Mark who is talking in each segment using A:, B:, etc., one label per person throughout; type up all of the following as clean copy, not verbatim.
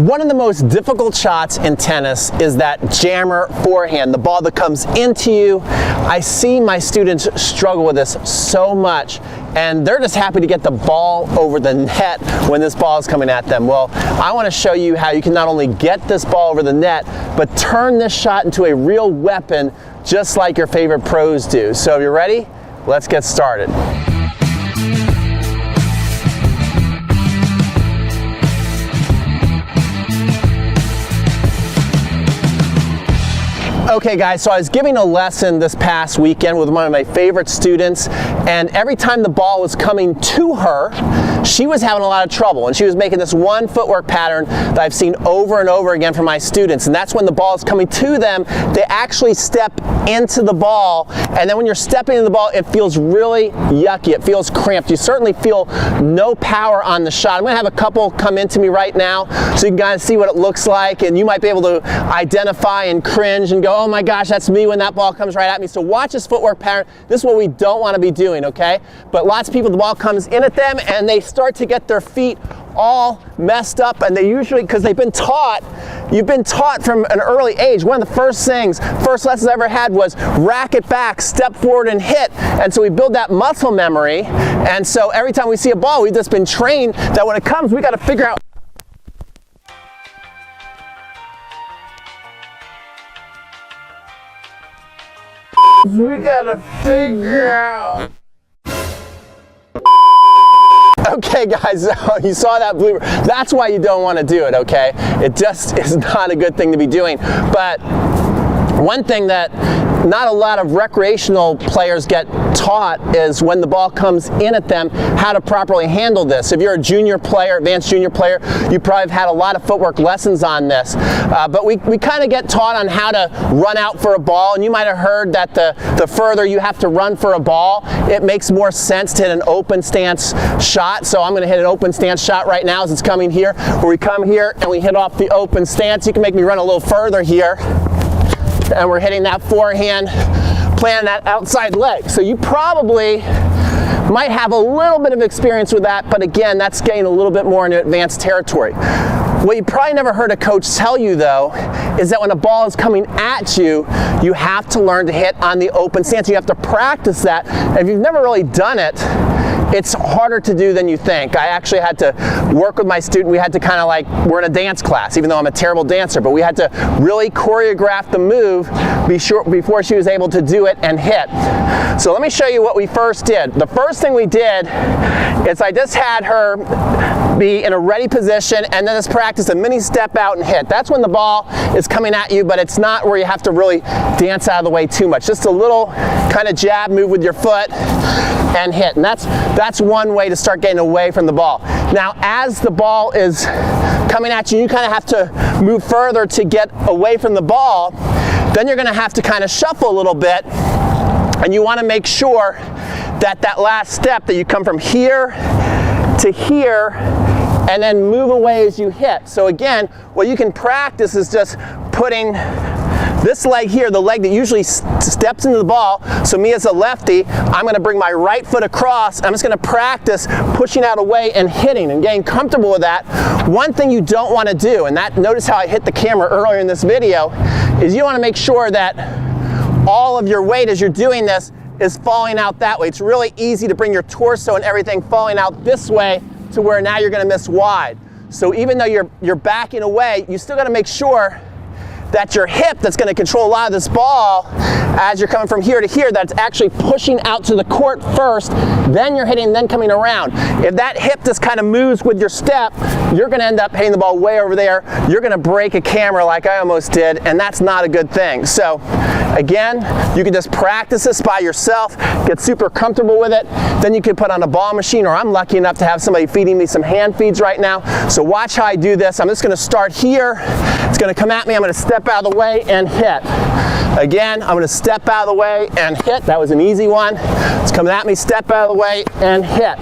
A: One of the most difficult shots in tennis is that jammer forehand, the ball that comes into you. I see my students struggle with this so much, and they're just happy to get the ball over the net when this ball is coming at them. Well, I want to show you how you can not only get this ball over the net, but turn this shot into a real weapon, just like your favorite pros do. So if you're ready, let's get started. Okay guys, so I was giving a lesson this past weekend with one of my favorite students, and every time the ball was coming to her, she was having a lot of trouble, and she was making this one footwork pattern that I've seen over and over again from my students, and that's when the ball is coming to them, they actually step into the ball, and then when you're stepping into the ball, it feels really yucky, it feels cramped. You certainly feel no power on the shot. I'm going to have a couple come into me right now so you can kind of see what it looks like, and you might be able to identify and cringe and go, oh my gosh, that's me when that ball comes right at me. So watch this footwork pattern. This is what we don't want to be doing, okay? But lots of people, the ball comes in at them and they start to get their feet all messed up, and they usually, because they've been taught, you've been taught from an early age. One of the first lessons I ever had was racket back, step forward and hit. And so we build that muscle memory. And so every time we see a ball, we've just been trained that when it comes, we got to figure out Okay guys, so you saw that blooper. That's why you don't want to do it, okay? It just is not a good thing to be doing. But one thing that not a lot of recreational players get taught is when the ball comes in at them, how to properly handle this. If you're a junior player, advanced junior player, you probably have had a lot of footwork lessons on this. But we kind of get taught on how to run out for a ball, and you might have heard that the further you have to run for a ball, it makes more sense to hit an open stance shot. So I'm going to hit an open stance shot right now as it's coming here, where we come here and we hit off the open stance. You can make me run a little further here. And we're hitting that forehand, planting that outside leg. So you probably might have a little bit of experience with that, but again, that's getting a little bit more into advanced territory. What you probably never heard a coach tell you though, is that when a ball is coming at you, you have to learn to hit on the open stance. You have to practice that. And if you've never really done it, it's harder to do than you think. I actually had to work with my student. We had to kind of like, we're in a dance class, even though I'm a terrible dancer, but we had to really choreograph the move before she was able to do it and hit. So let me show you what we first did. The first thing we did is I just had her be in a ready position, and then just practice a mini step out and hit. That's when the ball is coming at you, but it's not where you have to really dance out of the way too much. Just a little kind of jab move with your foot and hit. And that's one way to start getting away from the ball. Now, as the ball is coming at you, you kind of have to move further to get away from the ball. Then you're going to have to kind of shuffle a little bit, and you want to make sure that that last step, that you come from here to here and then move away as you hit. So again, what you can practice is just putting this leg here, the leg that usually steps into the ball. So me as a lefty, I'm going to bring my right foot across. I'm just going to practice pushing out away and hitting and getting comfortable with that. One thing you don't want to do, and that, notice how I hit the camera earlier in this video, is you want to make sure that all of your weight as you're doing this is falling out that way. It's really easy to bring your torso and everything falling out this way to where now you're going to miss wide. So even though you're backing away, you still got to make sure that your hip that's going to control a lot of this ball as you're coming from here to here, that's actually pushing out to the court first, then you're hitting, then coming around. If that hip just kind of moves with your step, you're going to end up hitting the ball way over there. You're going to break a camera like I almost did, and that's not a good thing. So again, you can just practice this by yourself, get super comfortable with it. Then you can put on a ball machine, or I'm lucky enough to have somebody feeding me some hand feeds right now. So watch how I do this. I'm just going to start here. It's going to come at me. I'm going to step out of the way and hit. Again, I'm going to step out of the way and hit. That was an easy one. It's coming at me, step out of the way and hit.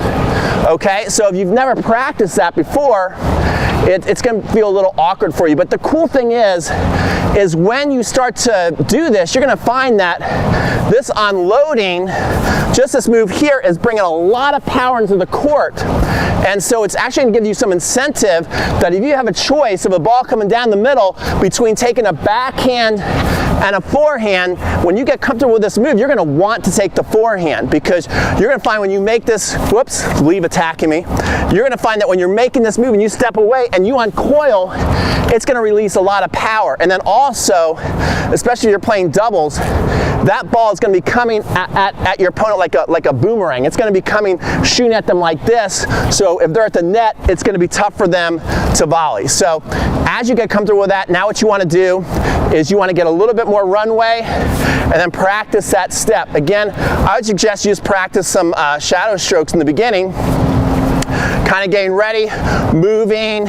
A: Okay, so if you've never practiced that before, it's going to feel a little awkward for you. But the cool thing is when you start to do this, you're going to find that this unloading, just this move here, is bringing a lot of power into the court. And so it's actually going to give you some incentive that if you have a choice of a ball coming down the middle between taking a backhand and a forehand, when you get comfortable with this move, you're going to want to take the forehand, because you're going to find when you make this, whoops, leave attacking me, you're going to find that when you're making this move and you step away and you uncoil, it's going to release a lot of power. And then also, especially if you're playing doubles, that ball is going to be coming at your opponent like a boomerang. It's going to be coming, shooting at them like this. So if they're at the net, it's going to be tough for them to volley. So as you get comfortable with that, now what you want to do is you want to get a little bit more runway and then practice that step. Again, I would suggest you just practice some shadow strokes in the beginning, kind of getting ready, moving,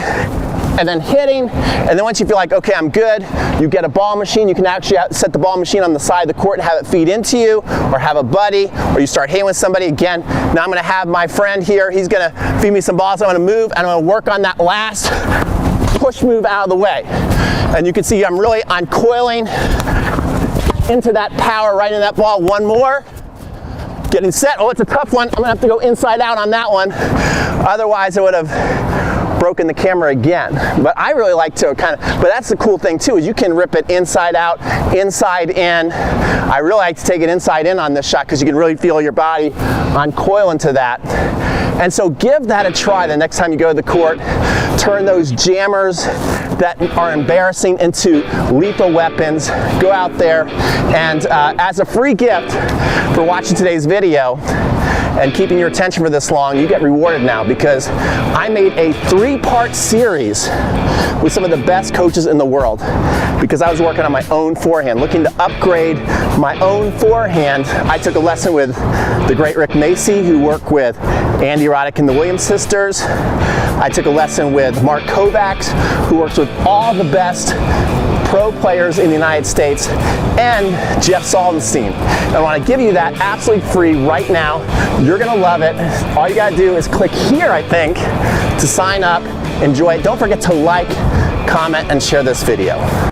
A: and then hitting. And then once you feel like, okay, I'm good, you get a ball machine. You can actually set the ball machine on the side of the court and have it feed into you, or have a buddy, or you start hitting with somebody. Again, now I'm going to have my friend here. He's going to feed me some balls. I'm going to move, and I'm going to work on that last push move out of the way. And you can see I'm really uncoiling into that power right in that ball. One more. Getting set. Oh, it's a tough one. I'm going to have to go inside out on that one. Otherwise, I would have broken the camera again. But I really like to but that's the cool thing too, is you can rip it inside out, inside in. I really like to take it inside in on this shot, because you can really feel your body uncoil into that. And so give that a try the next time you go to the court. Turn those jammers that are embarrassing into lethal weapons. Go out there, and as a free gift for watching today's video and keeping your attention for this long, you get rewarded now, because I made a 3-part series with some of the best coaches in the world, because I was working on my own forehand, looking to upgrade my own forehand. I took a lesson with the great Rick Macci, who worked with Andy Roddick and the Williams sisters. I took a lesson with Mark Kovacs, who works with all the best pro players in the United States, and Jeff Saldenstein. I want to give you that absolutely free right now. You're going to love it. All you got to do is click here, I think, to sign up. Enjoy it. Don't forget to like, comment, and share this video.